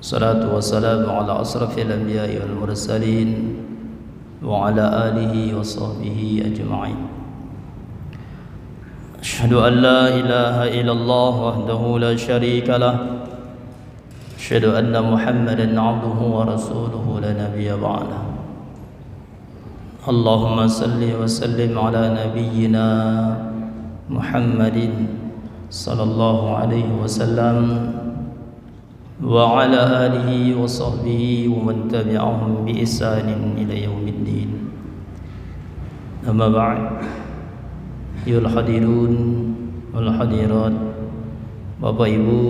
Salatu wassalamu ala asrafil anbiya'i wal mursalin wa ala alihi wa sahbihi ajma'in. Asyhadu an la ilaha illallah wahdahu la syarika lah. Asyhadu anna Muhammadan 'abduhu wa rasuluhu la nabiyya ba'dah. Allahumma salli wa sallim ala nabiyyina Muhammadin sallallahu alaihi wasallam wa ala alihi wa sahbihi wa man tabi'ahum bi ihsanin ila yaumiddin. Amma ba'd. Ayyuhal hadirun wal hadirat, Bapak Ibu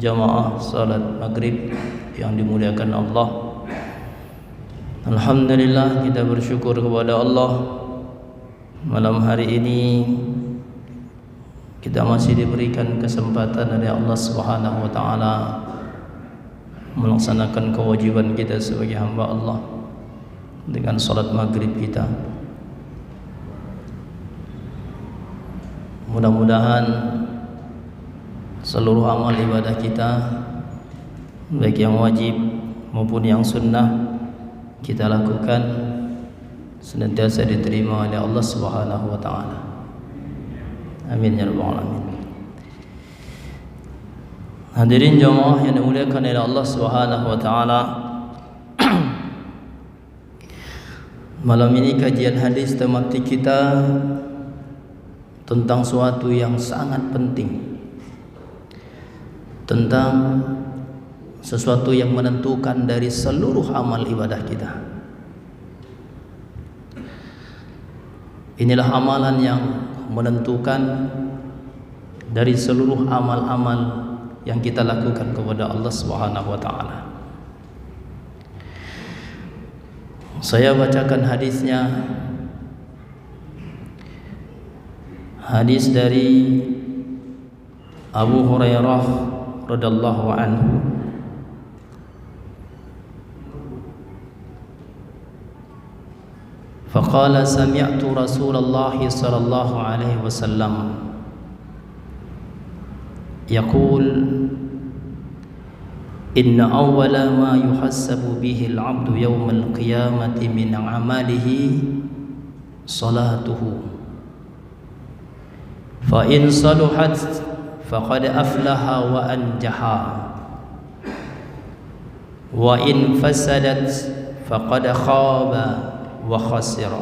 jamaah salat maghrib yang dimuliakan Allah. Alhamdulillah, kita bersyukur kepada Allah. Malam hari ini kita masih diberikan kesempatan dari Allah Subhanahu wa taala melaksanakan kewajiban kita sebagai hamba Allah dengan salat maghrib kita. Mudah-mudahan seluruh amal ibadah kita, baik yang wajib maupun yang sunnah, kita lakukan senantiasa diterima oleh Allah Subhanahu wa taala. Amin ya rabbal alamin. Hadirin jamaah yang dimuliakan oleh Allah Subhanahu wa taala. Malam ini kajian hadis tematik kita tentang suatu yang sangat penting, tentang sesuatu yang menentukan dari seluruh amal ibadah kita. Inilah amalan yang menentukan dari seluruh amal-amal yang kita lakukan kepada Allah Subhanahu wa taala. Saya bacakan hadisnya. Hadis dari Abu Hurairah radhiyallahu anhu. فقال سمعت رسول الله صلى الله عليه وسلم يقول إن أول ما يحسب به العبد يوم القيامة من عمله صلاته فإن صلحت فقد أفلح وأنجح وإن فسدت فقد خاب وخسر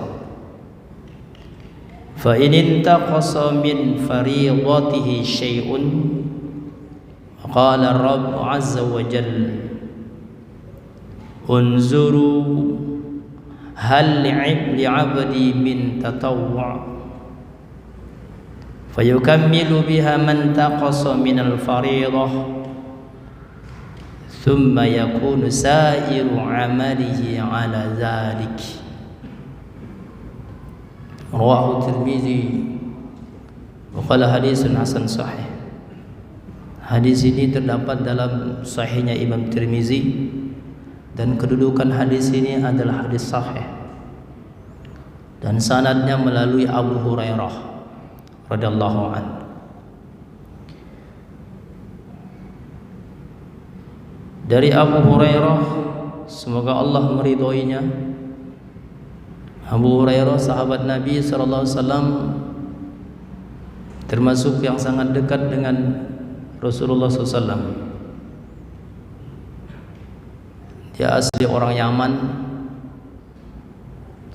فإن انتقص من فريضته شيء قال الرب عز وجل انظروا هل لعبدي من تطوع فيكمل بها من انتقص من الفريضة ثم يكون سائر عمله على ذلك. Rawahu Tirmizi wa qala hadisun hasan sahih. Hadis ini terdapat dalam sahihnya Imam Tirmizi dan kedudukan hadis ini adalah hadis sahih, dan sanadnya melalui Abu Hurairah radhiyallahu anhu. Dari Abu Hurairah, semoga Allah meridhoinya. Abu Hurairah sahabat Nabi sallallahu alaihi wasallam, termasuk yang sangat dekat dengan Rasulullah SAW. Dia asli orang Yaman.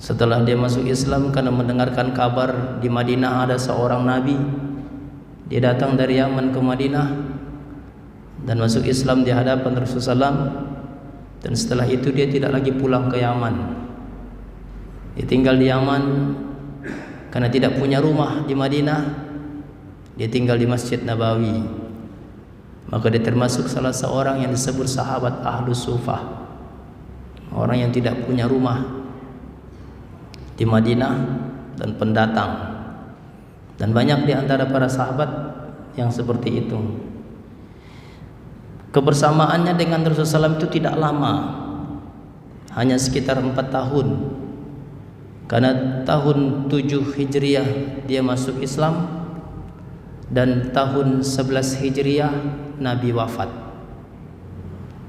Setelah dia masuk Islam, karena mendengarkan kabar di Madinah ada seorang Nabi, dia datang dari Yaman ke Madinah dan masuk Islam di hadapan Rasulullah SAW. Dan setelah itu dia tidak lagi pulang ke Yaman. Dia tinggal di Yaman karena tidak punya rumah di Madinah. Dia tinggal di Masjid Nabawi. Maka dia termasuk salah seorang yang disebut sahabat Ahlus Sufah, orang yang tidak punya rumah di Madinah dan pendatang. Dan banyak di antara para sahabat yang seperti itu. Kebersamaannya dengan Rasulullah SAW itu tidak lama, hanya sekitar 4 tahun. Karena tahun 7 Hijriah dia masuk Islam, dan tahun 11 Hijriah Nabi wafat.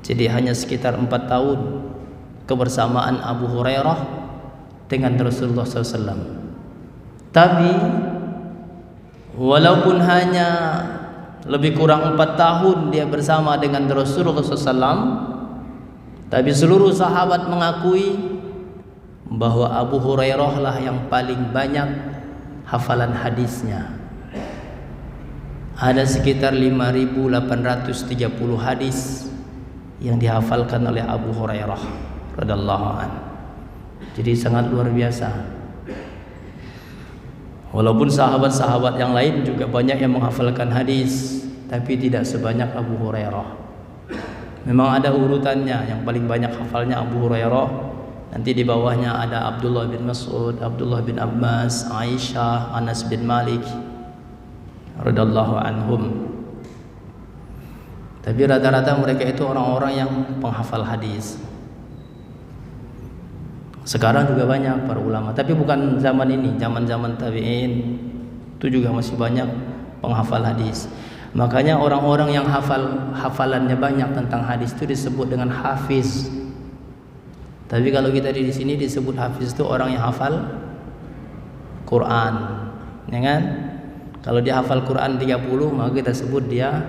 Jadi hanya sekitar 4 tahun kebersamaan Abu Hurairah dengan Rasulullah SAW. Tapi walaupun hanya lebih kurang 4 tahun dia bersama dengan Rasulullah SAW, tapi seluruh sahabat mengakui bahwa Abu Hurairah lah yang paling banyak hafalan hadisnya. Ada sekitar 5.830 hadis yang dihafalkan oleh Abu Hurairah radhiyallahu anhu. Jadi sangat luar biasa. Walaupun sahabat-sahabat yang lain juga banyak yang menghafalkan hadis, tapi tidak sebanyak Abu Hurairah. Memang ada urutannya, yang paling banyak hafalnya Abu Hurairah, nanti di bawahnya ada Abdullah bin Mas'ud, Abdullah bin Abbas, Aisyah, Anas bin Malik radhiyallahu anhum. Tapi rata-rata mereka itu orang-orang yang penghafal hadis. Sekarang juga banyak para ulama, tapi bukan zaman ini, zaman-zaman tabi'in itu juga masih banyak penghafal hadis. Makanya orang-orang yang hafalannya banyak tentang hadis itu disebut dengan hafiz. Tapi kalau kita di sini disebut hafiz itu orang yang hafal Quran, ya kan? Kalau dia hafal Quran 30, maka kita sebut dia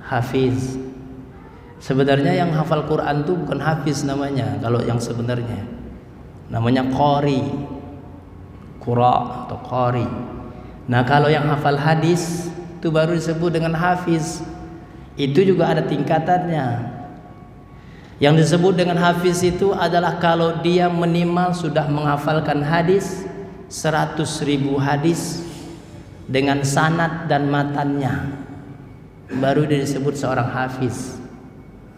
hafiz. Sebenarnya yang hafal Quran itu bukan hafiz namanya, kalau yang sebenarnya namanya qari, qura atau qari. Nah, kalau yang hafal hadis itu baru disebut dengan hafiz. Itu juga ada tingkatannya. Yang disebut dengan hafiz itu adalah kalau dia minimal sudah menghafalkan hadis 100.000 hadis dengan sanad dan matannya, baru dia disebut seorang hafiz.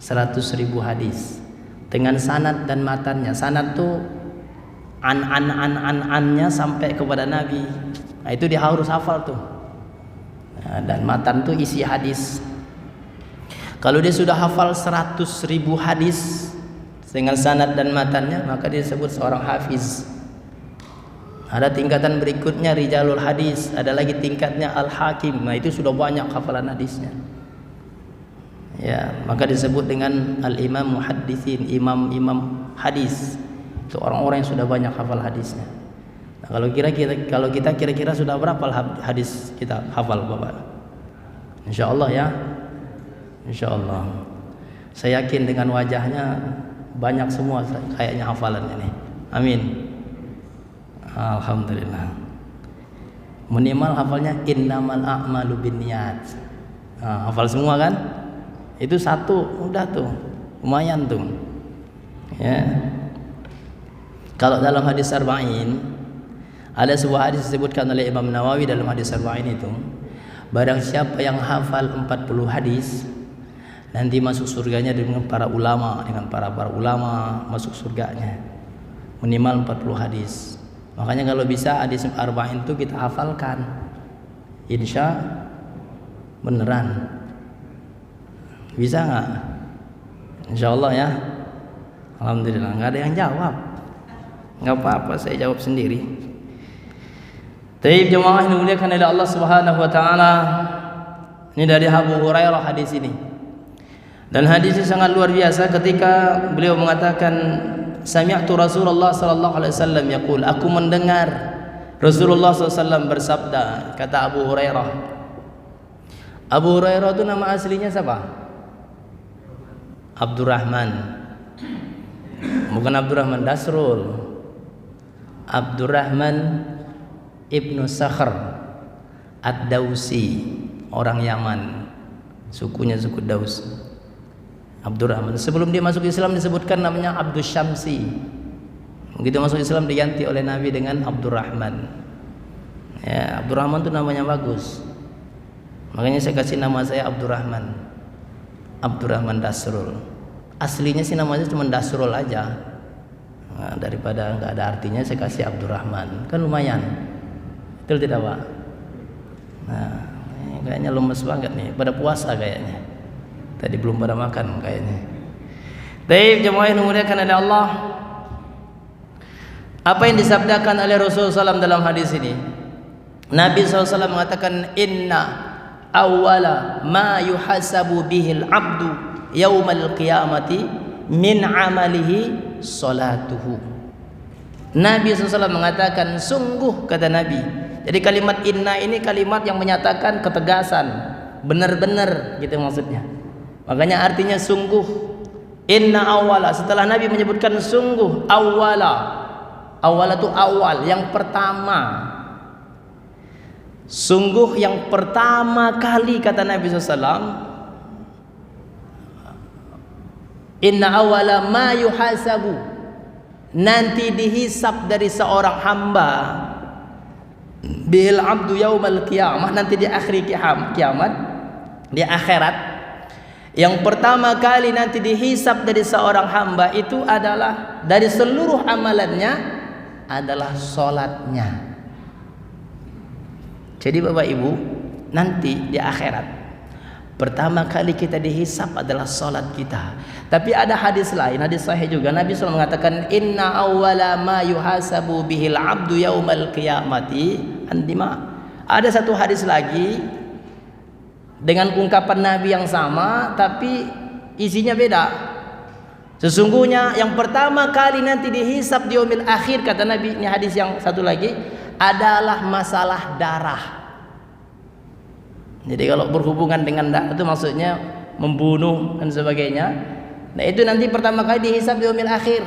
100.000 hadis dengan sanad dan matannya. Sanad tuh an-nya sampai kepada Nabi. Nah, itu dia harus hafal tuh. Nah, dan matan tuh isi hadis. Kalau dia sudah hafal 100.000 hadis dengan sanad dan matannya, maka dia disebut seorang hafiz. Ada tingkatan berikutnya rijalul hadis, ada lagi tingkatnya al-hakim. Nah, itu sudah banyak hafalan hadisnya. Ya, maka disebut dengan al-imam muhadditsin, imam-imam hadis. Itu orang-orang yang sudah banyak hafal hadisnya. Nah, kalau kita kira-kira sudah berapa hadis kita hafal, Bapak? Insyaallah ya. Insyaallah. Saya yakin dengan wajahnya banyak semua kayaknya hafalannya nih. Amin. Alhamdulillah. Minimal hafalnya innamal a'malu binniyat. Nah, hafal semua kan? Itu satu udah tuh. Lumayan tuh. Ya. Kalau dalam hadis Arba'in, ada sebuah hadis disebutkan oleh Imam Nawawi dalam hadis Arba'in itu, barang siapa yang hafal 40 hadis, nanti masuk surganya dengan para ulama, para ulama masuk surganya. Minimal 40 hadis. Makanya kalau bisa hadis Arba'in itu kita hafalkan. Insya beneran. Bisa nggak? Insya Allah ya. Alhamdulillah, nggak ada yang jawab. Nggak apa-apa, saya jawab sendiri. Taib jemaah yang dimuliakan oleh Allah Subhanahu wa taala. Ini dari Abu Hurairah hadis ini. Dan hadis ini sangat luar biasa ketika beliau mengatakan sami'tu Rasulullah sallallahu alaihi wasallam yaqul, aku mendengar Rasulullah SAW bersabda. Kata Abu Hurairah. Abu Hurairah itu nama aslinya siapa? Abdurrahman. Bukan Abdurrahman Dasrul. Abdurrahman Ibnu Sakhr Ad-Dausi, orang Yaman, sukunya suku Daus. Abdurrahman. Sebelum dia masuk Islam disebutkan namanya Abdus Syamsi. Begitu masuk Islam diganti oleh Nabi dengan Abdurrahman. Ya, Abdurrahman itu namanya bagus. Makanya saya kasih nama saya Abdurrahman. Abdurrahman Dasrul. Aslinya sih namanya cuma Dasrul aja. Nah, daripada nggak ada artinya saya kasih Abdurrahman, kan lumayan. Betul tidak, Pak? Nah, ini kayaknya lemes banget nih, pada puasa kayaknya. Tadi belum pada makan kayaknya. Baik, jemaah yang dimuliakan oleh Allah. Apa yang disabdakan oleh Rasulullah SAW dalam hadis ini? Nabi SAW mengatakan, inna awwala ma yuhasabu bihil abdu yaumal qiyamati min amalihi salatuhu. Nabi SAW mengatakan sungguh, kata Nabi. Jadi kalimat inna ini kalimat yang menyatakan ketegasan, benar-benar gitu maksudnya. Makanya artinya sungguh. Inna awala, setelah Nabi menyebutkan sungguh, awala itu awal, yang pertama. Sungguh yang pertama kali, kata Nabi SAW, inna awala ma yuhasabu, nanti dihisab dari seorang hamba, bil abdu yaumal qiyamah, nanti di akhir kiamat, di akhirat, yang pertama kali nanti dihisab dari seorang hamba itu adalah dari seluruh amalannya adalah sholatnya. Jadi Bapak Ibu, nanti di akhirat pertama kali kita dihisab adalah sholat kita. Tapi ada hadis lain, hadis sahih juga, Nabi SAW mengatakan inna awwala ma yuhasabu bihil abdu yaumal qiyamati andima. Ada satu hadis lagi dengan ungkapan Nabi yang sama tapi isinya beda. Sesungguhnya yang pertama kali nanti dihisab di yaumil akhir, kata Nabi, ini hadis yang satu lagi, adalah masalah darah. Jadi kalau berhubungan dengan darah itu maksudnya membunuh dan sebagainya. Nah itu nanti pertama kali dihisab di yaumil akhir.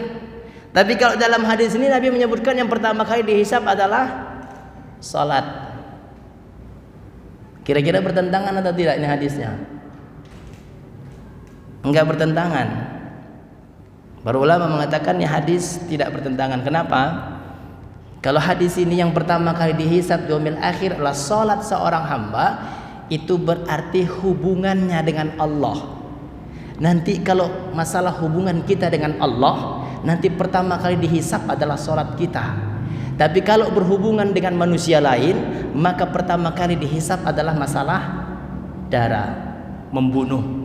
Tapi kalau dalam hadis ini Nabi menyebutkan yang pertama kali dihisab adalah salat. Kira-kira bertentangan atau tidak ini hadisnya? Enggak bertentangan. Para ulama mengatakan ini hadis tidak bertentangan. Kenapa? Kalau hadis ini yang pertama kali dihisab di yaumil akhir adalah salat seorang hamba, itu berarti hubungannya dengan Allah. Nanti kalau masalah hubungan kita dengan Allah, nanti pertama kali dihisab adalah salat kita. Tapi kalau berhubungan dengan manusia lain, maka pertama kali dihisab adalah masalah darah, membunuh.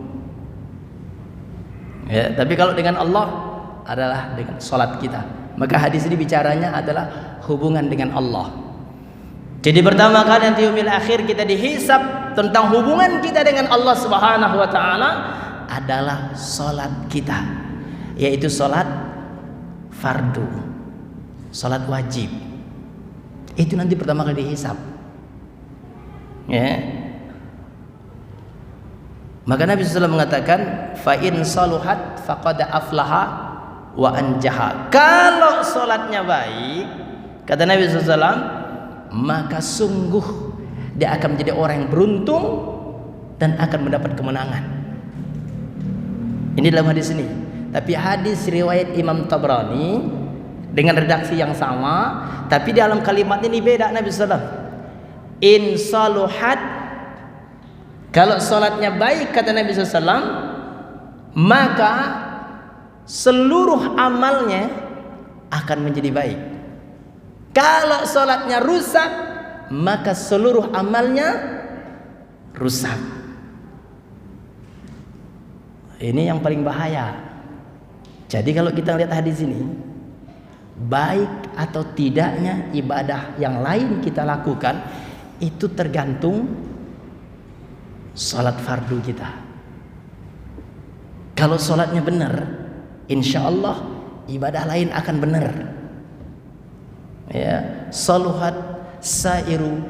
Ya, tapi kalau dengan Allah adalah dengan salat kita. Maka hadis ini bicaranya adalah hubungan dengan Allah. Jadi pertama kali nanti yaumil akhir kita dihisab tentang hubungan kita dengan Allah Subhanahu wa taala adalah salat kita, yaitu salat fardu, salat wajib. Itu nanti pertama kali dihisab. Ya. Maka Nabi SAW mengatakan fa in saluhat faqad aflaha wa anjaha. Kalau salatnya baik, kata Nabi SAW, maka sungguh dia akan menjadi orang yang beruntung dan akan mendapat kemenangan. Ini dalam hadis ini. Tapi hadis riwayat Imam Tabrani dengan redaksi yang sama, tapi dalam kalimat ini beda. Nabi SAW, in saluhat, kalau salatnya baik, kata Nabi SAW, maka seluruh amalnya akan menjadi baik. Kalau salatnya rusak, maka seluruh amalnya rusak. Ini yang paling bahaya. Jadi kalau kita lihat hadis ini, baik atau tidaknya ibadah yang lain kita lakukan itu tergantung salat fardu kita. Kalau salatnya benar, insya Allah ibadah lain akan benar. Ya, saluhat sairu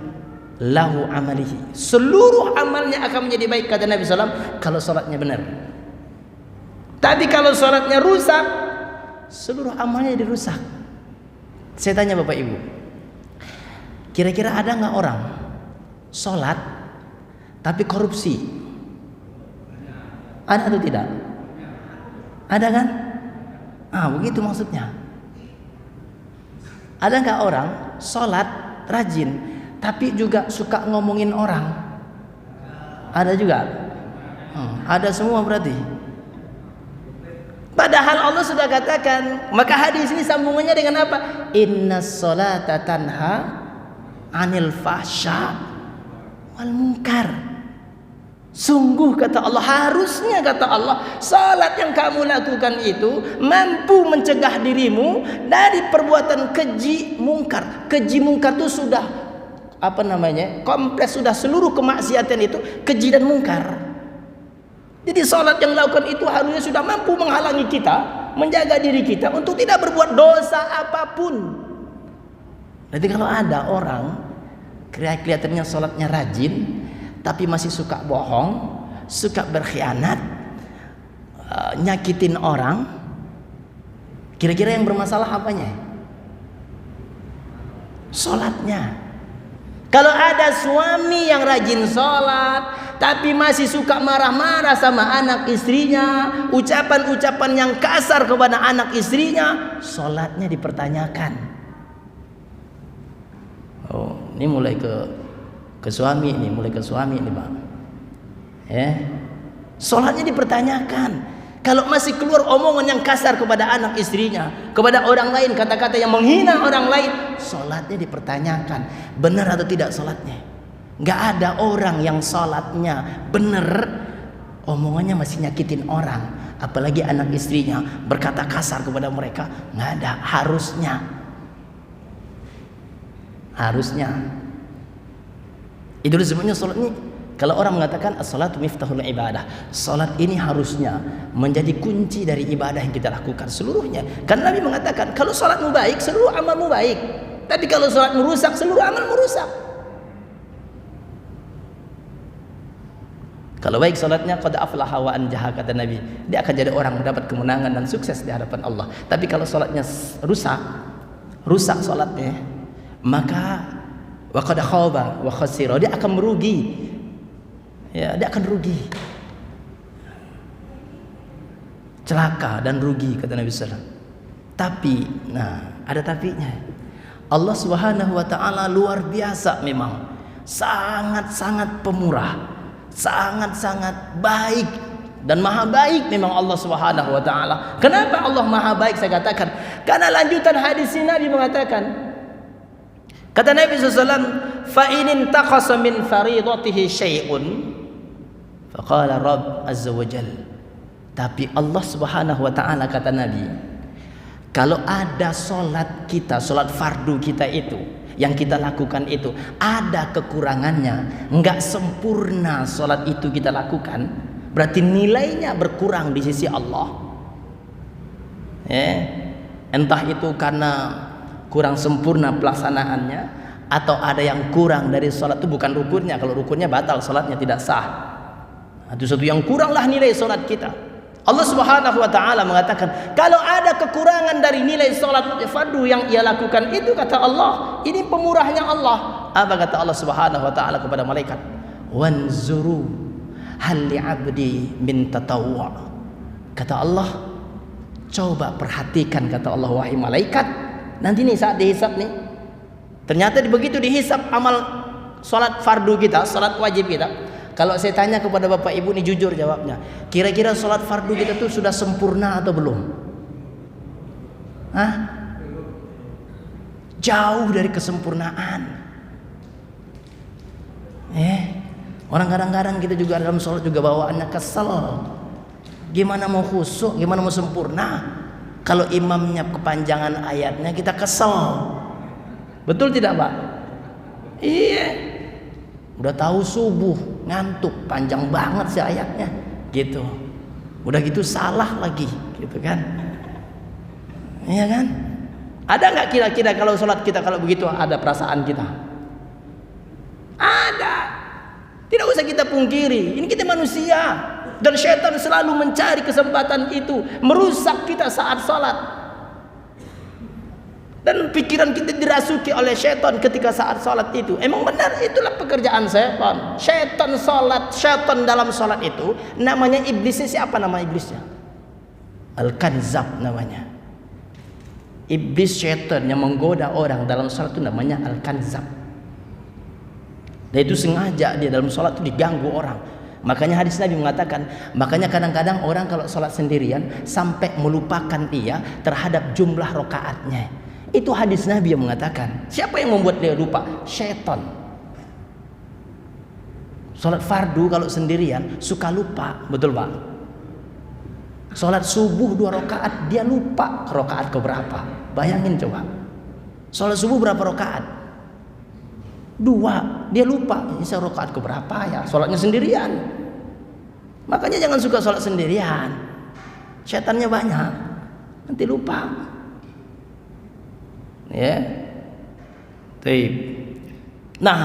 lahu amalihi, seluruh amalnya akan menjadi baik, kata Nabi SAW, kalau salatnya benar. Tapi kalau salatnya rusak, seluruh amalnya jadi rusak. Saya tanya Bapak Ibu, kira-kira ada nggak orang salat tapi korupsi? Ada atau tidak? Ada kan? Begitu maksudnya. Ada nggak orang sholat rajin tapi juga suka ngomongin orang? Ada juga. Ada semua berarti. Padahal Allah sudah katakan, maka hadis ini sambungannya dengan apa? Innas sholata tanha anil fahsya wal munkar. Sungguh, kata Allah, harusnya, kata Allah, salat yang kamu lakukan itu mampu mencegah dirimu dari perbuatan keji mungkar. Keji mungkar itu sudah kompleks, sudah seluruh kemaksiatan itu keji dan mungkar. Jadi sholat yang dilakukan itu harusnya sudah mampu menghalangi kita, menjaga diri kita untuk tidak berbuat dosa apapun. Jadi kalau ada orang kelihatannya sholatnya rajin, tapi masih suka bohong, suka berkhianat, nyakitin orang, kira-kira yang bermasalah apanya? Sholatnya. Kalau ada suami yang rajin sholat tapi masih suka marah-marah sama anak istrinya, ucapan-ucapan yang kasar kepada anak istrinya, sholatnya dipertanyakan. Oh, ini mulai ke suami ini, Bang. Sholatnya dipertanyakan. Kalau masih keluar omongan yang kasar kepada anak istrinya, kepada orang lain, kata-kata yang menghina orang lain, sholatnya dipertanyakan. Benar atau tidak sholatnya? Gak ada orang yang sholatnya benar, omongannya masih nyakitin orang, apalagi anak istrinya, berkata kasar kepada mereka. Gak ada. Harusnya itu disebutnya sholat ini. Kalau orang mengatakan as-salatu miftahul ibadah, salat ini harusnya menjadi kunci dari ibadah yang kita lakukan seluruhnya. Karena Nabi mengatakan, kalau salatmu baik, seluruh amalmu baik. Tapi kalau salatmu rusak, seluruh amalmu rusak. Kalau baik salatnya, qad aflaha wa anjaha, kata Nabi, dia akan jadi orang mendapat kemenangan dan sukses di hadapan Allah. Tapi kalau salatnya rusak salatnya, maka wa qad khaba wa khasira, dia akan merugi. Ya, dia akan rugi, celaka dan rugi, kata Nabi SAW. Tapi, ada tapinya. Allah Subhanahu wa Ta'ala luar biasa memang, sangat-sangat pemurah, sangat-sangat baik dan maha baik memang Allah Subhanahu wa Ta'ala. Kenapa Allah maha baik? Saya katakan karena lanjutan hadis ini Nabi mengatakan, kata Nabi SAW, fa in taqasa min faridatihi syai'un faqala Rabb azza wa jal. Tapi Allah Subhanahu wa Ta'ala, kata Nabi, kalau ada solat kita, solat fardu kita itu, yang kita lakukan itu ada kekurangannya, enggak sempurna solat itu kita lakukan, berarti nilainya berkurang di sisi Allah. Entah itu karena kurang sempurna pelaksanaannya, atau ada yang kurang dari solat itu, bukan rukunnya. Kalau rukunnya batal, solatnya tidak sah. Itu satu yang kuranglah nilai solat kita. Allah Subhanahu wa Ta'ala mengatakan, kalau ada kekurangan dari nilai solat fardu yang ia lakukan itu, kata Allah, ini pemurahnya Allah. Apa kata Allah Subhanahu wa Ta'ala kepada malaikat? Wanzuru hal li'abdi min tatawwa. Kata Allah, coba perhatikan, kata Allah, wahai malaikat, nanti nih saat dihisab nih, ternyata begitu dihisab amal solat fardu kita, solat wajib kita. Kalau saya tanya kepada bapak ibu nih, jujur jawabnya, kira-kira sholat fardu kita tuh sudah sempurna atau belum? Jauh dari kesempurnaan. Orang kadang-kadang kita juga dalam sholat juga bawaannya kesel. Gimana mau khusyuk, gimana mau sempurna? Kalau imamnya kepanjangan ayatnya, kita kesel. Betul tidak, Pak? Iya. Udah tahu subuh, ngantuk, panjang banget sih ayatnya, gitu. Udah gitu salah lagi, gitu kan? Iya kan? Ada nggak kira-kira kalau sholat kita kalau begitu ada perasaan kita? Ada. Tidak usah kita pungkiri. Ini kita manusia dan syaitan selalu mencari kesempatan itu merusak kita saat sholat. Dan pikiran kita dirasuki oleh syaitan ketika saat sholat itu. Emang benar, itulah pekerjaan syaitan. Syaitan sholat, syaitan dalam sholat itu namanya iblisnya. Siapa nama iblisnya? Al-Kanzab namanya. Iblis syaitan yang menggoda orang dalam sholat itu namanya Al-Kanzab. Dan itu sengaja dia dalam sholat itu diganggu orang. Makanya hadis Nabi mengatakan, makanya kadang-kadang orang kalau sholat sendirian sampai melupakan dia terhadap jumlah rakaatnya. Itu hadis Nabi yang mengatakan. Siapa yang membuat dia lupa? Syaitan. Salat fardu kalau sendirian suka lupa, betul Pak? Salat subuh 2 rakaat dia lupa rakaat keberapa. Bayangin coba. Salat subuh berapa rakaat? 2, dia lupa. Ini rakaat keberapa ya? Salatnya sendirian. Makanya jangan suka sholat sendirian. Setannya banyak, nanti lupa. Ya. Baik. Nah,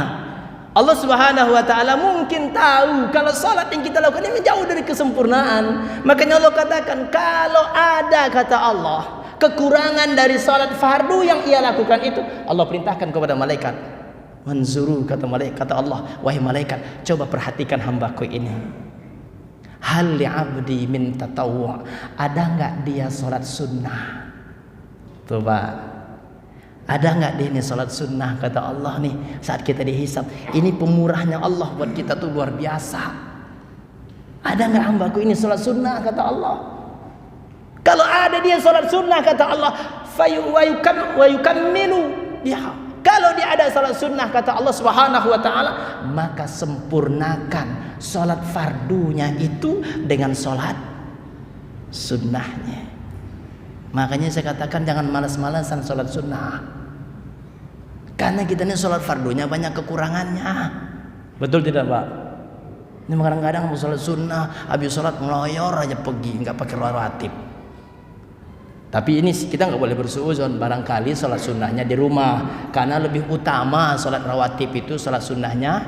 Allah Subhanahu wa taala mungkin tahu kalau salat yang kita lakukan ini jauh dari kesempurnaan. Makanya Allah katakan, kalau ada, kata Allah, kekurangan dari salat fardu yang ia lakukan itu, Allah perintahkan kepada malaikat. Manzuru, kata Allah, wahai malaikat, coba perhatikan hambaku ini. Hal li'abdi min tatawwu', ada enggak dia salat sunnah? Coba, ada enggak dia ini salat sunnah? Kata Allah nih, saat kita dihisab, ini pemurahnya Allah buat kita tuh luar biasa. Ada enggak hambaku ini salat sunnah? Kata Allah. Kalau ada dia salat sunnah, kata Allah, wa yukammilu biha. Kalau dia ada salat sunnah, kata Allah Subhanahu wa taala, maka sempurnakan salat fardunya itu dengan salat sunnahnya. Makanya saya katakan jangan malas-malasan salat sunnah. Karena kita ini salat fardunya banyak kekurangannya. Betul tidak, Pak? Ini kadang-kadang mau salat sunnah, habis salat ngeloyor aja pergi, enggak pakai rawatib. Tapi ini kita nggak boleh bersuuzon, barangkali sholat sunnahnya di rumah, karena lebih utama sholat rawatib itu sholat sunnahnya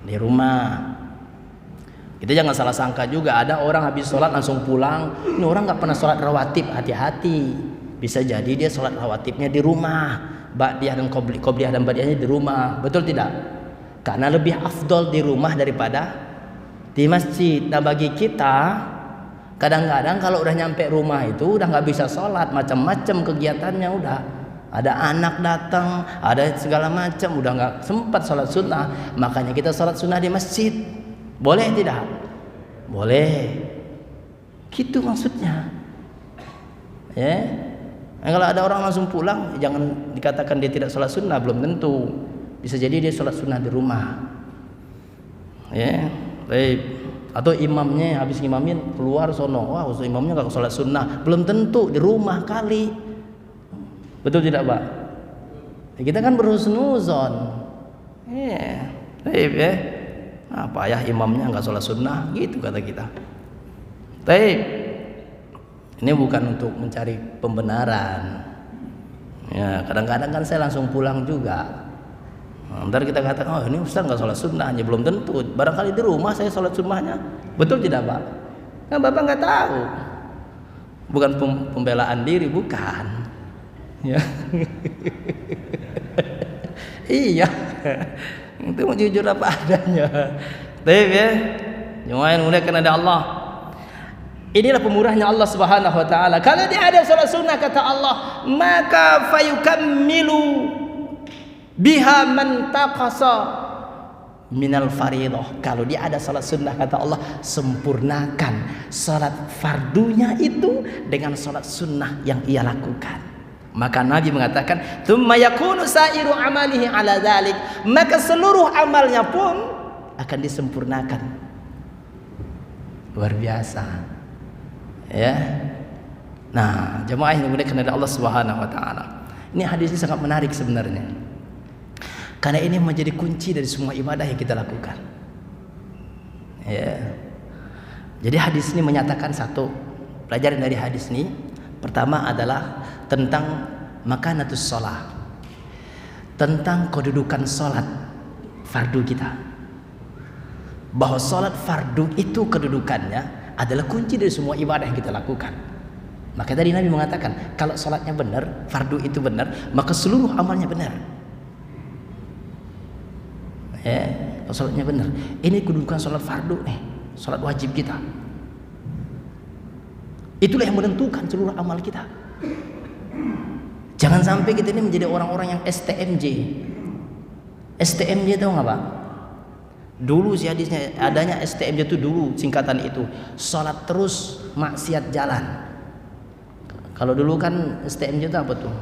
di rumah. Kita jangan salah sangka juga, ada orang habis sholat langsung pulang, ini orang nggak pernah sholat rawatib, hati-hati. Bisa jadi dia sholat rawatibnya di rumah, ba'diyah dan qobliyah dan ba'diyahnya di rumah, betul tidak? Karena lebih afdol di rumah daripada di masjid. Nah bagi kita, kadang-kadang kalau udah nyampe rumah itu udah nggak bisa sholat, macam-macam kegiatannya udah. Ada anak datang, ada segala macam, udah nggak sempat sholat sunnah. Makanya kita sholat sunnah di masjid. Boleh tidak? Boleh. Gitu maksudnya. Ya. Nah, kalau ada orang langsung pulang, jangan dikatakan dia tidak sholat sunnah, belum tentu. Bisa jadi dia sholat sunnah di rumah. Ya, baik. Atau imamnya habis ngimamin keluar sono, wah imamnya gak sholat sunnah, belum tentu, di rumah kali. Betul tidak, Pak? Ya, kita kan berhusnuzon. Ya, apa ya imamnya gak sholat sunnah, gitu kata kita. Baik, ini bukan untuk mencari pembenaran. Ya, kadang-kadang kan saya langsung pulang juga. Ntar kita katakan, oh ini Ustaz nggak sholat sunnahnya, belum tentu. Barangkali di rumah saya sholat sunnahnya, betul tidak, Pak? Kan Bapak nggak tahu. Bukan pembelaan diri, bukan. Ya. Iya. Itu mau jujur apa adanya. Baik ya. Cuma yang mulia karena ada Allah. Inilah pemurahnya Allah Subhanahu wa taala. Kalau dia ada sholat sunnah, kata Allah, maka fayukammilu biha man taqasa minal faridah. Kalau dia ada salat sunnah, kata Allah, sempurnakan salat fardunya itu dengan salat sunnah yang ia lakukan. Maka Nabi mengatakan, tsumma yakunu sairu amalihi ala dzalik, maka seluruh amalnya pun akan disempurnakan. Luar biasa. Ya. Nah, jemaah yang dimuliakan oleh Allah Subhanahu wa taala. Ini hadis ini sangat menarik sebenarnya. Karena ini menjadi kunci dari semua ibadah yang kita lakukan. Ya. Jadi hadis ini menyatakan satu, pelajaran dari hadis ini pertama adalah tentang makanatus shalah, tentang kedudukan salat fardu kita. Bahwa salat fardu itu kedudukannya adalah kunci dari semua ibadah yang kita lakukan. Maka tadi Nabi mengatakan, kalau salatnya benar, fardu itu benar, maka seluruh amalnya benar. Ya, kalau salatnya benar. Ini kedudukan salat fardu nih, salat wajib kita. Itulah yang menentukan seluruh amal kita. Jangan sampai kita ini menjadi orang-orang yang STMJ. STMJ tahu nggak, Pak? Dulu sih hadisnya adanya STMJ itu dulu, singkatan itu salat terus maksiat jalan. Kalau dulu kan STMJ itu apa tuh?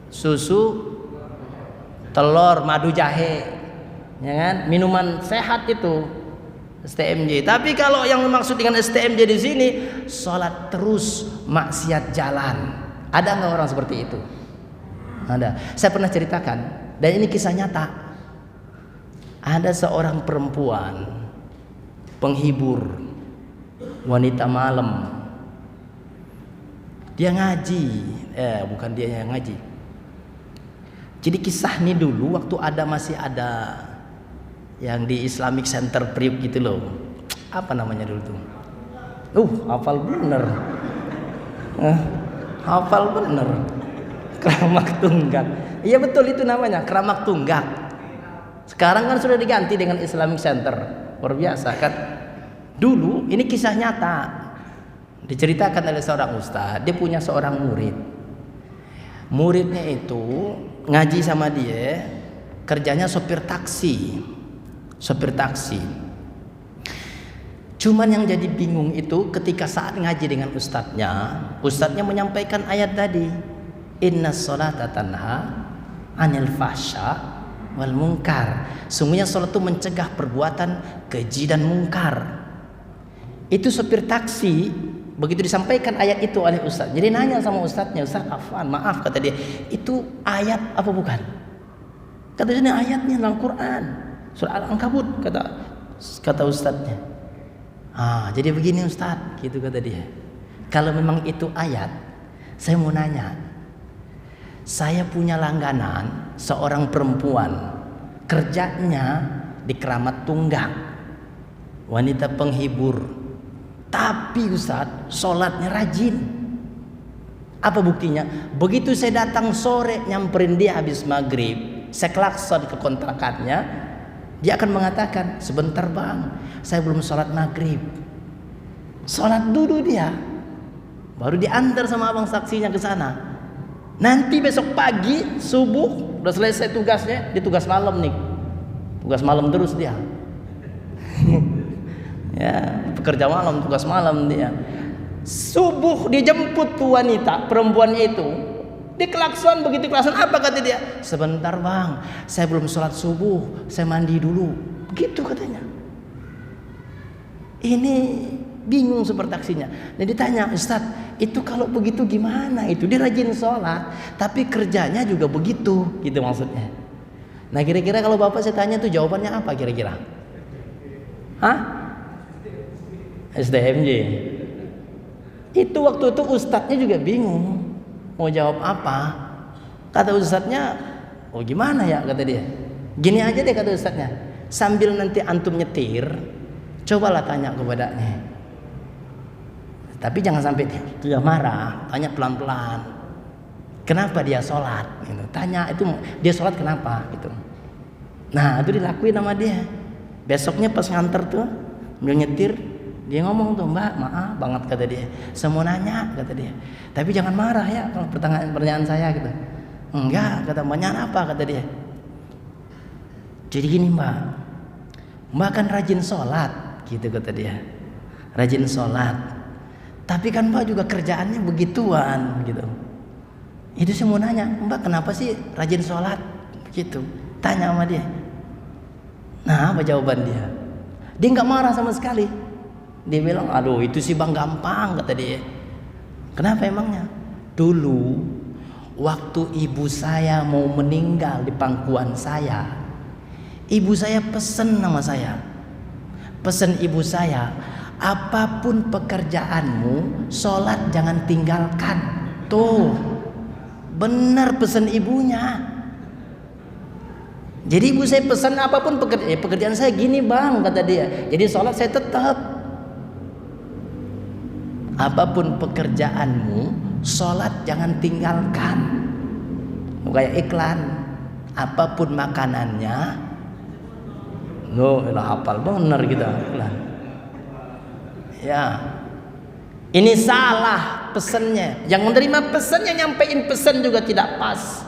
Susu, telur, madu jahe, ya kan? Minuman sehat itu STMJ. Tapi kalau yang dimaksud dengan STMJ di sini, sholat terus maksiat jalan. Ada nggak orang seperti itu? Ada. Saya pernah ceritakan, dan ini kisah nyata. Ada seorang perempuan penghibur, wanita malam. Dia ngaji, bukan dia yang ngaji. Jadi kisah ini dulu waktu masih ada yang di Islamic Center Priuk gitu loh. Apa namanya dulu tuh? Hafal bener. Hafal bener. Keramak Tunggak. Iya betul itu namanya, Keramak Tunggak. Sekarang kan sudah diganti dengan Islamic Center. Luar biasa kan? Dulu ini kisah nyata. Diceritakan oleh seorang ustaz, dia punya seorang murid. Muridnya itu ngaji sama dia, kerjanya sopir taksi. Sopir taksi. Cuman yang jadi bingung itu ketika saat ngaji dengan ustadznya menyampaikan ayat tadi, inna sholata tanha anil fahsya wal munkar. Sungguhnya sholat itu mencegah perbuatan keji dan mungkar. Itu sopir taksi begitu disampaikan ayat itu oleh ustadz, jadi nanya sama ustadznya, ustadz maaf kata dia, itu ayat apa bukan? Kata dia, ini ayatnya dalam Quran surah Al-Ankabut, kata ustadznya. Jadi begini ustadz, gitu kata dia. Kalau memang itu ayat, saya mau nanya. Saya punya langganan seorang perempuan, kerjanya di Keramat Tunggak, wanita penghibur. Tapi ustadz, sholatnya rajin. Apa buktinya? Begitu saya datang sore nyamperin dia habis maghrib, saya klakson ke kontrakannya, dia akan mengatakan, sebentar bang, saya belum sholat maghrib. Sholat dulu dia, baru diantar sama abang saksinya ke sana. Nanti besok pagi subuh udah selesai tugasnya, dia tugas malam nih, tugas malam terus dia. Ya, pekerja malam, tugas malam dia. Subuh dijemput tuh wanita, perempuannya itu. Diklakson, begitu klakson apa kata dia? Sebentar bang, saya belum sholat subuh, saya mandi dulu. Begitu katanya. Ini bingung super taksinya. Dan ditanya, Ustadz, itu kalau begitu gimana itu? Dia rajin sholat, tapi kerjanya juga begitu, gitu maksudnya. Nah kira-kira kalau bapak saya tanya tuh jawabannya apa kira-kira? SDMJ. Itu waktu itu ustadznya juga bingung mau jawab apa. Kata ustadznya, oh gimana ya kata dia. Gini aja deh kata ustadznya, sambil nanti antum nyetir, cobalah tanya kepadanya. Tapi jangan sampai dia marah, tanya pelan-pelan. Kenapa dia sholat? Gitu. Tanya itu dia sholat kenapa? Gitu. Nah itu dilakuin sama dia. Besoknya pas nganter tuh, sambil nyetir, dia ngomong tuh, mbak maaf banget kata dia, saya mau nanya kata dia, tapi jangan marah ya kalau pertanyaan saya gitu. Enggak kata mbaknya, apa kata dia. Jadi gini mbak kan rajin sholat gitu kata dia, rajin sholat, tapi kan mbak juga kerjaannya begituan gitu. Itu saya mau nanya, mbak kenapa sih rajin sholat begitu, tanya sama dia. Nah apa jawaban dia? Dia nggak marah sama sekali. Dia bilang, aduh itu sih bang gampang kata dia. Kenapa emangnya? Dulu waktu ibu saya mau meninggal di pangkuan saya, ibu saya pesen sama saya. Pesen ibu saya, apapun pekerjaanmu, sholat jangan tinggalkan. Tuh, benar pesen ibunya. Jadi ibu saya pesan apapun pekerjaan saya gini bang kata dia. Jadi sholat saya tetap. Apapun pekerjaanmu, sholat jangan tinggalkan. Kayak iklan. Apapun makanannya, hafal bener kita iklan. Ya, ini salah pesannya. Yang menerima pesannya nyampein pesan juga tidak pas.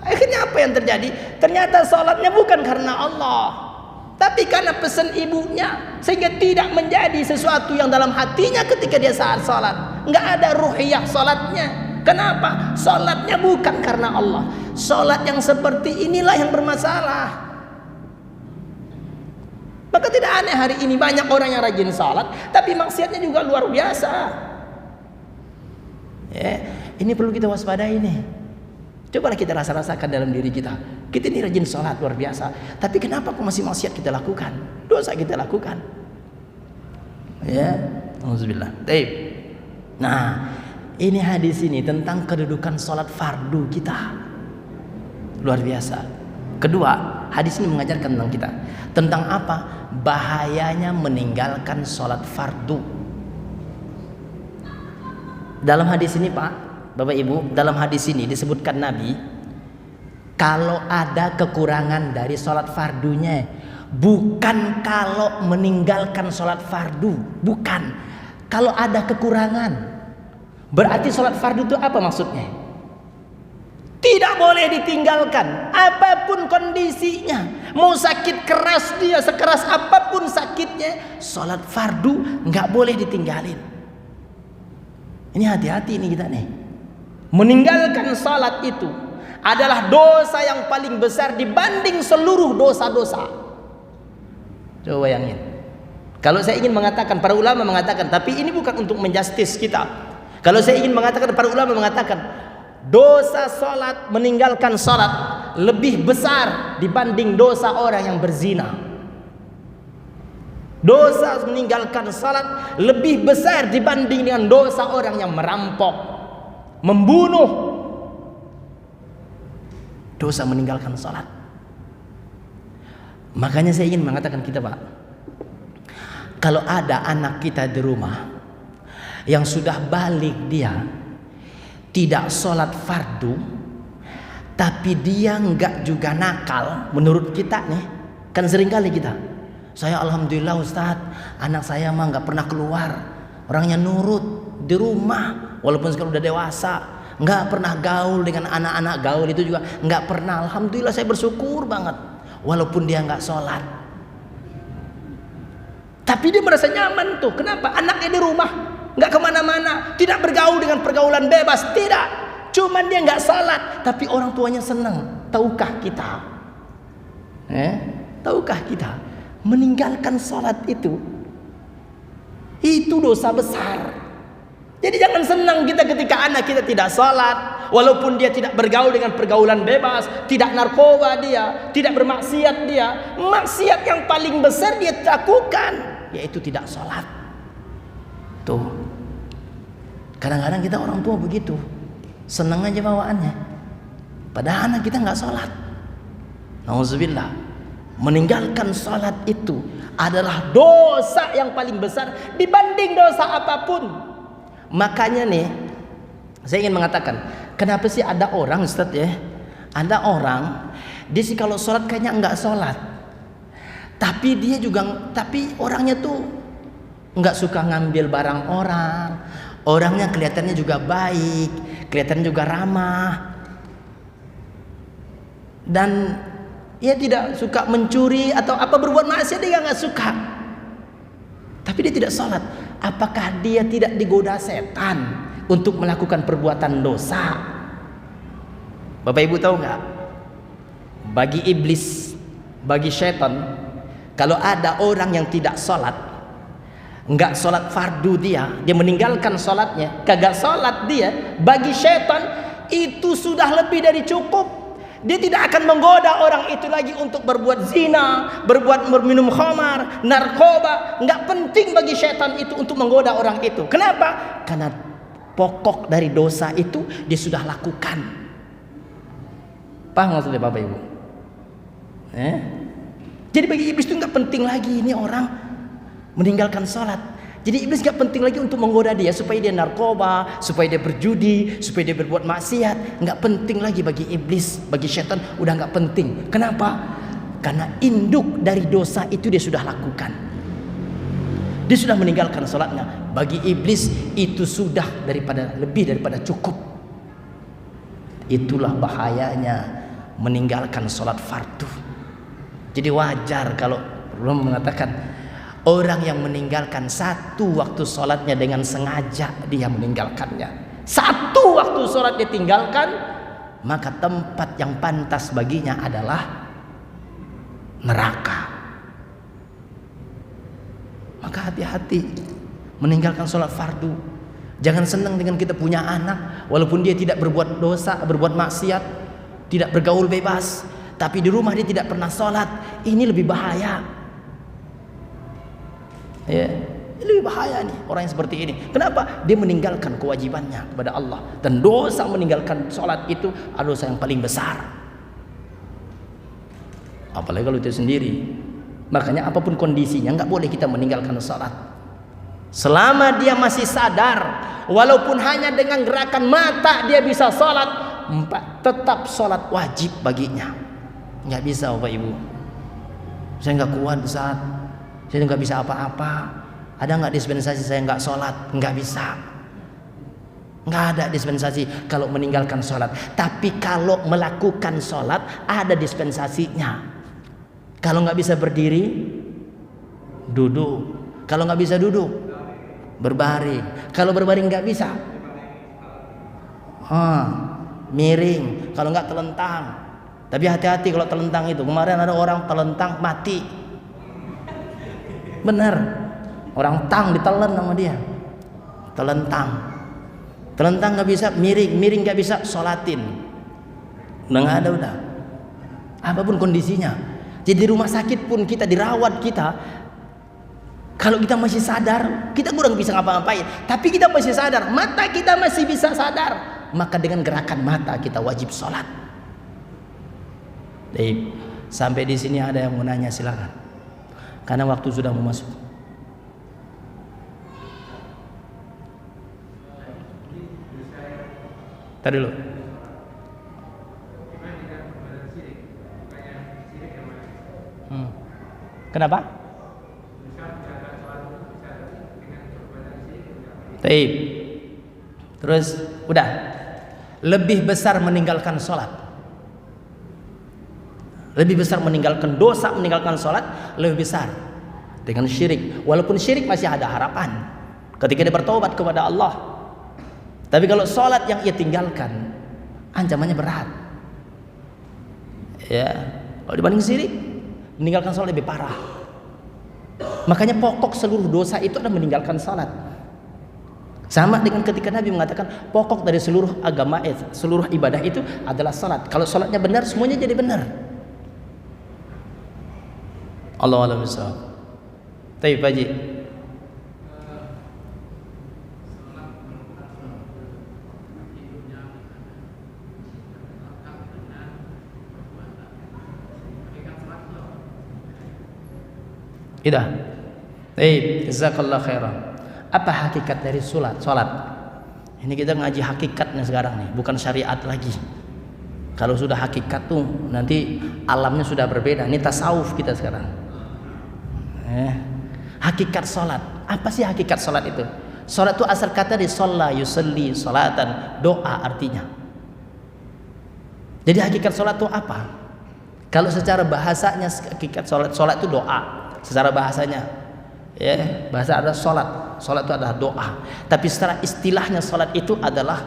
Akhirnya apa yang terjadi? Ternyata sholatnya bukan karena Allah, tapi karena pesan ibunya, sehingga tidak menjadi sesuatu yang dalam hatinya ketika dia saat sholat. Nggak ada ruhiyah sholatnya. Kenapa? Sholatnya bukan karena Allah. Sholat yang seperti inilah yang bermasalah. Maka tidak aneh hari ini banyak orang yang rajin sholat, tapi maksiatnya juga luar biasa. Ya, ini perlu kita waspadai nih. Cobalah kita rasa-rasakan dalam diri kita. Kita ini rajin sholat luar biasa, tapi kenapa kok masih maksiat kita lakukan? Dosa kita lakukan. Ya, alhamdulillah. Baik. Nah, ini hadis ini tentang kedudukan sholat fardu kita. Luar biasa. Kedua, hadis ini mengajarkan tentang kita. Tentang apa? Bahayanya meninggalkan sholat fardu. Dalam hadis ini Pak, Bapak Ibu, dalam hadis ini disebutkan Nabi, kalau ada kekurangan dari sholat fardunya, bukan kalau meninggalkan sholat fardu, bukan. Kalau ada kekurangan, berarti sholat fardu itu apa maksudnya? Tidak boleh ditinggalkan, apapun kondisinya. Mau sakit keras dia, sekeras apapun sakitnya, sholat fardu nggak boleh ditinggalin. Ini hati-hati ini kita nih. Meninggalkan salat itu adalah dosa yang paling besar dibanding seluruh dosa-dosa. Coba bayangin. Kalau saya ingin mengatakan, para ulama mengatakan, tapi ini bukan untuk menjustis kita. Kalau saya ingin mengatakan, para ulama mengatakan, dosa salat, meninggalkan salat lebih besar dibanding dosa orang yang berzina. Dosa meninggalkan salat lebih besar dibanding dengan dosa orang yang merampok, membunuh. Dosa meninggalkan salat. Makanya saya ingin mengatakan kita Pak, kalau ada anak kita di rumah yang sudah balik, dia tidak sholat fardu, tapi dia enggak juga nakal, menurut kita nih, kan seringkali kita, saya alhamdulillah Ustadz, anak saya mah enggak pernah keluar, orangnya nurut di rumah, walaupun sekarang udah dewasa, enggak pernah gaul dengan anak-anak gaul itu juga enggak pernah. Alhamdulillah saya bersyukur banget, walaupun dia enggak sholat, tapi dia merasa nyaman tuh. Kenapa? Anaknya di rumah, nggak kemana-mana, tidak bergaul dengan pergaulan bebas, tidak. Cuman dia nggak salat, tapi orang tuanya senang. Tahukah kita? Tahukah kita? Meninggalkan salat itu dosa besar. Jadi jangan senang kita ketika anak kita tidak salat, walaupun dia tidak bergaul dengan pergaulan bebas, tidak narkoba dia, tidak bermaksiat dia. Maksiat yang paling besar dia lakukan, yaitu tidak salat. Tuh, kadang-kadang kita orang tua begitu, senang aja bawaannya, padahal anak kita nggak sholat. Nauzubillah. Meninggalkan sholat itu adalah dosa yang paling besar dibanding dosa apapun. Makanya nih, saya ingin mengatakan, kenapa sih ada orang Ustaz ya, ada orang dia sih kalau sholat kayaknya nggak sholat, tapi dia juga, tapi orangnya tuh nggak suka ngambil barang orang, orangnya kelihatannya juga baik, kelihatannya juga ramah, dan dia tidak suka mencuri atau apa, berbuat maksiat dia nggak suka, tapi dia tidak sholat. Apakah dia tidak digoda setan untuk melakukan perbuatan dosa? Bapak Ibu tahu nggak? Bagi iblis, bagi setan, kalau ada orang yang tidak sholat, nggak sholat fardu dia meninggalkan sholatnya, kagak sholat dia, bagi syaitan itu sudah lebih dari cukup. Dia tidak akan menggoda orang itu lagi untuk berbuat zina, berbuat minum khamar, narkoba. Nggak penting bagi syaitan itu untuk menggoda orang itu. Kenapa? Karena pokok dari dosa itu dia sudah lakukan. Paham maksudnya Bapak Ibu? Jadi bagi iblis itu nggak penting lagi ini orang meninggalkan sholat. Jadi iblis gak penting lagi untuk menggoda dia supaya dia narkoba, supaya dia berjudi, supaya dia berbuat maksiat. Gak penting lagi bagi iblis, bagi syaitan udah gak penting. Kenapa? Karena induk dari dosa itu dia sudah lakukan. Dia sudah meninggalkan sholatnya. Bagi iblis itu sudah lebih daripada cukup. Itulah bahayanya meninggalkan sholat fardu. Jadi wajar kalau belum mengatakan, orang yang meninggalkan satu waktu sholatnya dengan sengaja dia meninggalkannya, satu waktu sholat dia tinggalkan, maka tempat yang pantas baginya adalah neraka. Maka hati-hati meninggalkan sholat fardu. Jangan senang dengan kita punya anak walaupun dia tidak berbuat dosa, berbuat maksiat, tidak bergaul bebas, tapi di rumah dia tidak pernah sholat. Ini lebih bahaya. Ya, ini lebih bahaya nih orang yang seperti ini. Kenapa? Dia meninggalkan kewajibannya kepada Allah, dan dosa meninggalkan sholat itu adalah dosa yang paling besar. Apalagi kalau itu sendiri. Makanya apapun kondisinya nggak boleh kita meninggalkan sholat. Selama dia masih sadar, walaupun hanya dengan gerakan mata dia bisa sholat, tetap sholat wajib baginya. Nggak bisa Bapak Ibu, saya nggak kuat Ustaz, saya nggak bisa apa-apa, ada nggak dispensasi saya nggak sholat? Nggak bisa, nggak ada dispensasi kalau meninggalkan sholat. Tapi kalau melakukan sholat ada dispensasinya. Kalau nggak bisa berdiri, duduk. Kalau nggak bisa duduk, berbaring. Kalau berbaring nggak bisa, miring. Kalau nggak telentang. Tapi hati-hati kalau telentang itu. Kemarin ada orang telentang mati. Bener, orang tang ditelan sama dia. Telentang nggak bisa, miring nggak bisa, sholatin. Udah nggak ada udah. Apapun kondisinya. Jadi di rumah sakit pun kita dirawat kalau kita masih sadar, kita kurang bisa ngapa-ngapain, tapi kita masih sadar, mata kita masih bisa sadar, maka dengan gerakan mata kita wajib sholat. Baik, sampai di sini ada yang mau nanya, silakan. Karena waktu sudah mau masuk. Tadi dulu. Kenapa? Taib. Terus udah, lebih besar meninggalkan sholat, lebih besar meninggalkan dosa, meninggalkan sholat lebih besar dengan syirik. Walaupun syirik masih ada harapan ketika dia bertobat kepada Allah. Tapi kalau sholat yang ia tinggalkan, ancamannya berat. Ya, kalau dibanding syirik, meninggalkan sholat lebih parah. Makanya pokok seluruh dosa itu adalah meninggalkan sholat. Sama dengan ketika Nabi mengatakan pokok dari seluruh agama, seluruh ibadah itu adalah sholat. Kalau sholatnya benar, semuanya jadi benar. Allahu a'lam bishawab. Taib Haji. Ida. Baik, jazakallah khairan. Apa hakikat dari salat? Ini kita ngaji hakikatnya sekarang nih, bukan syariat lagi. Kalau sudah hakikat tuh nanti alamnya sudah berbeda. Ini tasawuf kita sekarang. Hakikat salat. Apa sih hakikat salat itu? Salat itu asal kata dari shalla yusalli salatan, doa artinya. Jadi hakikat salat itu apa? Kalau secara bahasanya hakikat salat itu doa. Secara bahasanya, ya, bahasa ada salat itu adalah doa. Tapi secara istilahnya salat itu adalah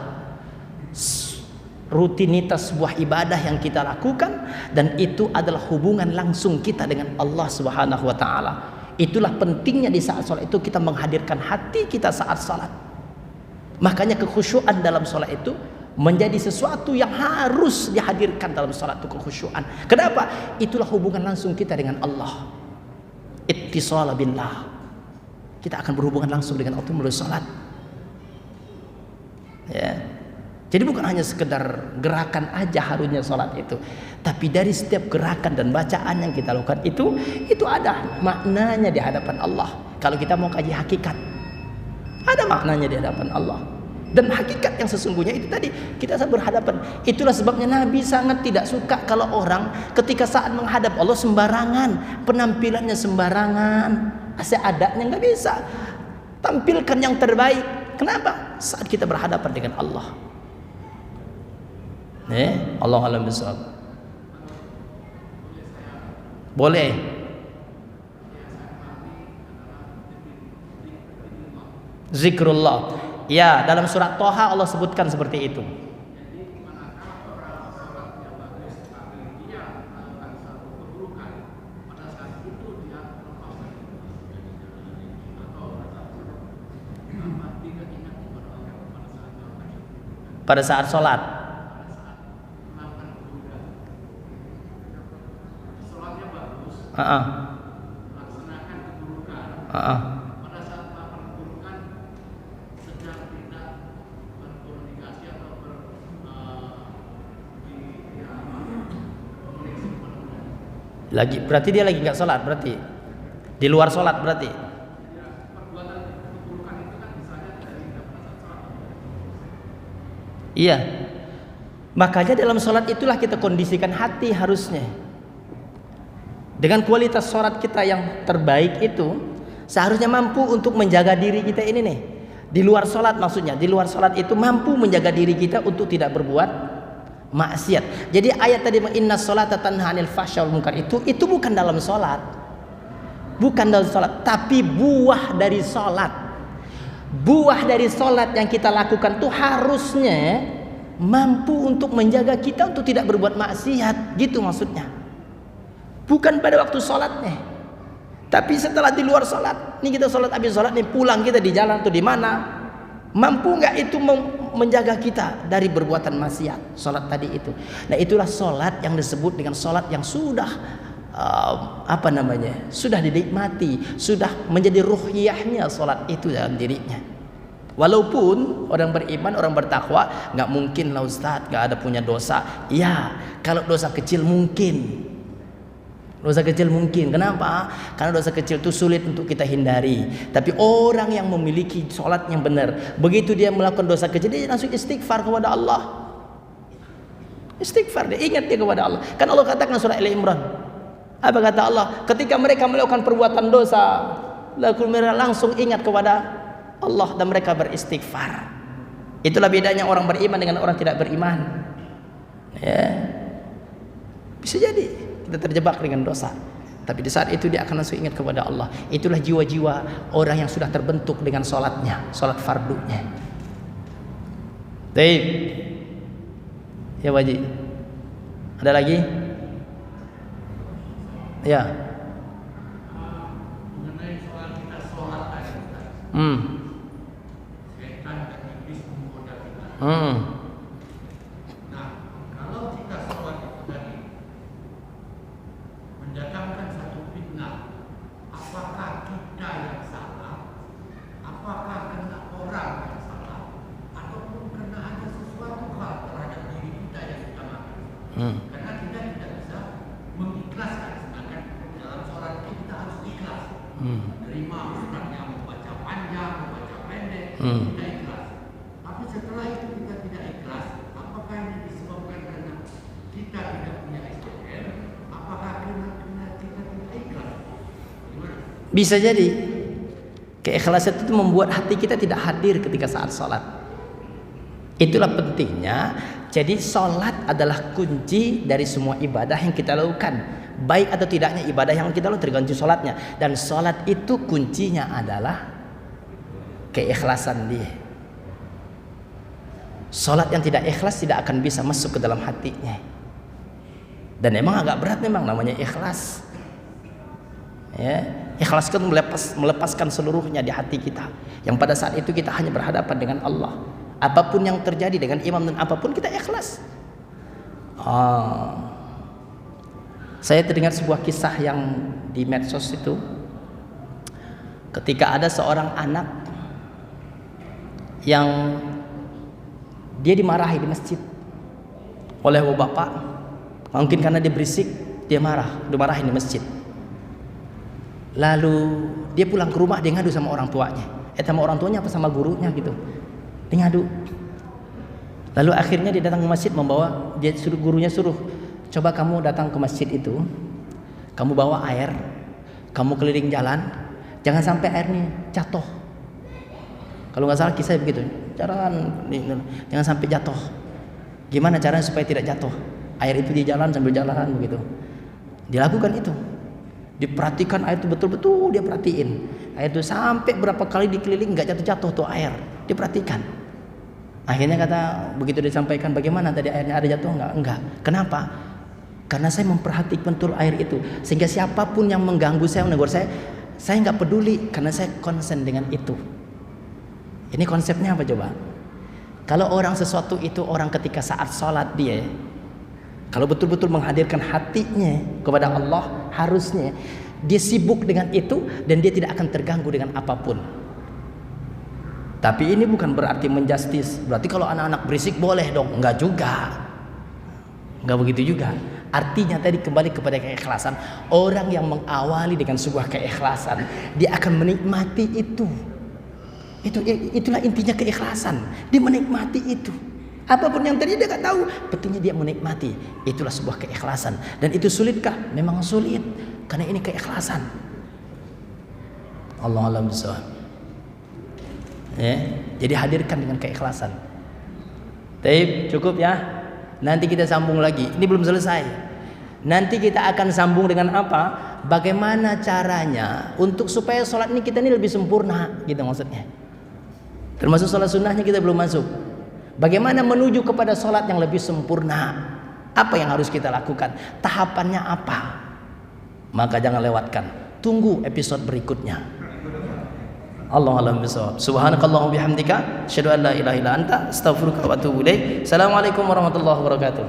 rutinitas sebuah ibadah yang kita lakukan, dan itu adalah hubungan langsung kita dengan Allah Subhanahu wa taala. Itulah pentingnya di saat salat itu kita menghadirkan hati kita saat salat. Makanya kekhusyuan dalam salat itu menjadi sesuatu yang harus dihadirkan dalam salat itu, kekhusyuan. Kenapa? Itulah hubungan langsung kita dengan Allah. Ittisala billah. Kita akan berhubungan langsung dengan Allah melalui salat. Ya. Jadi bukan hanya sekedar gerakan aja harusnya salat itu, tapi dari setiap gerakan dan bacaan yang kita lakukan itu ada maknanya di hadapan Allah. Kalau kita mau kaji hakikat, ada maknanya di hadapan Allah. Dan hakikat yang sesungguhnya itu tadi kita berhadapan. Itulah sebabnya Nabi sangat tidak suka kalau orang ketika saat menghadap Allah sembarangan, penampilannya sembarangan, seadanya nggak bisa. Tampilkan yang terbaik. Kenapa? Saat kita berhadapan dengan Allah. Allah a'lam bishawab. Boleh. Zikrullah. Ya, dalam surat Toha Allah sebutkan seperti itu. Pada saat sholat. Laksanakan keburukan. Pada saat melakukan keburukan sedang tidak berkomunikasi atau lagi, berarti dia lagi nggak sholat, berarti di luar sholat berarti. Perbuatan keburukan itu kan misalnya dari tidak pada saat sholat. Iya. Makanya dalam sholat itulah kita kondisikan hati harusnya. Dengan kualitas sholat kita yang terbaik itu, seharusnya mampu untuk menjaga diri kita ini nih. Di luar sholat maksudnya, di luar sholat itu mampu menjaga diri kita untuk tidak berbuat maksiat. Jadi ayat tadi inna sholata tanha 'anil fahsya'i wal munkar itu bukan dalam sholat. Bukan dalam sholat, tapi buah dari sholat. Buah dari sholat yang kita lakukan tuh harusnya mampu untuk menjaga kita untuk tidak berbuat maksiat, gitu maksudnya. Bukan pada waktu sholatnya, tapi setelah di luar sholat. Ini kita sholat, habis sholat nih pulang kita di jalan atau di mana, mampu nggak itu menjaga kita dari berbuatan maksiat? Sholat tadi itu. Nah itulah sholat yang disebut dengan sholat yang sudah sudah dinikmati, sudah menjadi ruhiyahnya sholat itu dalam dirinya. Walaupun orang beriman, orang bertakwa nggak mungkin lah Ustaz, nggak ada punya dosa. Ya, kalau dosa kecil mungkin. Dosa kecil mungkin. Kenapa? Karena dosa kecil itu sulit untuk kita hindari. Tapi orang yang memiliki sholat yang benar, begitu dia melakukan dosa kecil, dia langsung istighfar kepada Allah. Istighfar, dia ingat dia kepada Allah. Kan Allah katakan surah Al-Imran. Apa kata Allah? Ketika mereka melakukan perbuatan dosa, mereka langsung ingat kepada Allah dan mereka beristighfar. Itulah bedanya orang beriman dengan orang tidak beriman. Ya. Bisa jadi kita terjebak dengan dosa, tapi di saat itu dia akan langsung ingat kepada Allah. Itulah jiwa-jiwa orang yang sudah terbentuk dengan sholatnya, sholat fardunya. Baik, ya wajib. Ada lagi? Ya. Mengenai soal kita sholat tadi, setan dan iblis menggoda kita. Nah, kalau kita sholat itu tadi mendatangkan satu fitnah, apakah kita yang salah, apakah kena orang yang salah, ataupun kena ada sesuatu hal terhadap diri kita yang kita lakukan? Karena kita tidak bisa mengikhlaskan, sedangkan dalam sholat kita harus ikhlas. Terima ustaznya membaca panjang, membaca pendek, kita ikhlas. Tapi setelah itu kita tidak ikhlas, apakah ini disebabkan karena kita tidak punya SDM? Apakah karena kita tidak ikhlas? Gimana? Bisa jadi keikhlasan itu membuat hati kita tidak hadir ketika saat sholat. Itulah pentingnya. Jadi sholat adalah kunci dari semua ibadah yang kita lakukan. Baik atau tidaknya ibadah yang kita lakukan tergantung sholatnya. Dan sholat itu kuncinya adalah keikhlasan dia. Sholat yang tidak ikhlas tidak akan bisa masuk ke dalam hatinya. Dan memang agak berat memang namanya ikhlas. Ya, ikhlas kan melepaskan seluruhnya di hati kita. Yang pada saat itu kita hanya berhadapan dengan Allah. Apapun yang terjadi dengan imam dan apapun kita ikhlas. Saya terdengar sebuah kisah yang di medsos itu, ketika ada seorang anak yang dia dimarahi di masjid oleh bapak, mungkin karena dia berisik, dia dimarahi di masjid. Lalu dia pulang ke rumah, dia ngadu sama orang tuanya, sama orang tuanya apa sama gurunya gitu. Dia ngadu. Lalu akhirnya dia datang ke masjid, gurunya suruh, coba kamu datang ke masjid itu, kamu bawa air, kamu keliling jalan, jangan sampai airnya jatuh. Kalau nggak salah kisah begitu, jangan sampai jatuh. Gimana caranya supaya tidak jatuh? Air itu di jalan sambil jalan begitu. Dilakukan itu, diperhatikan air itu betul-betul, dia perhatiin air itu sampai berapa kali dikeliling nggak jatuh-jatuh tuh air, diperhatikan. Akhirnya kata begitu disampaikan, bagaimana tadi airnya ada jatuh enggak? Kenapa? Karena saya memperhatikan betul air itu, sehingga siapapun yang mengganggu saya, menegur saya nggak peduli karena saya konsen dengan itu. Ini konsepnya apa coba? Kalau orang sesuatu itu orang ketika saat sholat dia Kalau betul-betul menghadirkan hatinya kepada Allah, harusnya dia sibuk dengan itu dan dia tidak akan terganggu dengan apapun. Tapi ini bukan berarti menjustis. Berarti kalau anak-anak berisik boleh dong. Enggak juga. Enggak begitu juga. Artinya tadi kembali kepada keikhlasan. Orang yang mengawali dengan sebuah keikhlasan, dia akan menikmati itu. Itulah intinya keikhlasan. Dia menikmati itu. Apapun yang terjadi dia enggak tahu, pentingnya dia menikmati. Itulah sebuah keikhlasan. Dan itu sulitkah? Memang sulit. Karena ini keikhlasan. Allah alam bisawab. Jadi hadirkan dengan keikhlasan. Taib, cukup ya. Nanti kita sambung lagi. Ini belum selesai. Nanti kita akan sambung dengan apa? Bagaimana caranya untuk supaya sholat ini kita ini lebih sempurna, gitu maksudnya. Termasuk sholat sunnahnya kita belum masuk. Bagaimana menuju kepada sholat yang lebih sempurna? Apa yang harus kita lakukan? Tahapannya apa? Maka jangan lewatkan. Tunggu episode berikutnya. Allah alam bisawab. Subhanakallahumma bihamdika asyhadu an la ilaha illa anta astaghfiruka wa atubu ilaik. Assalamualaikum warahmatullahi wabarakatuh.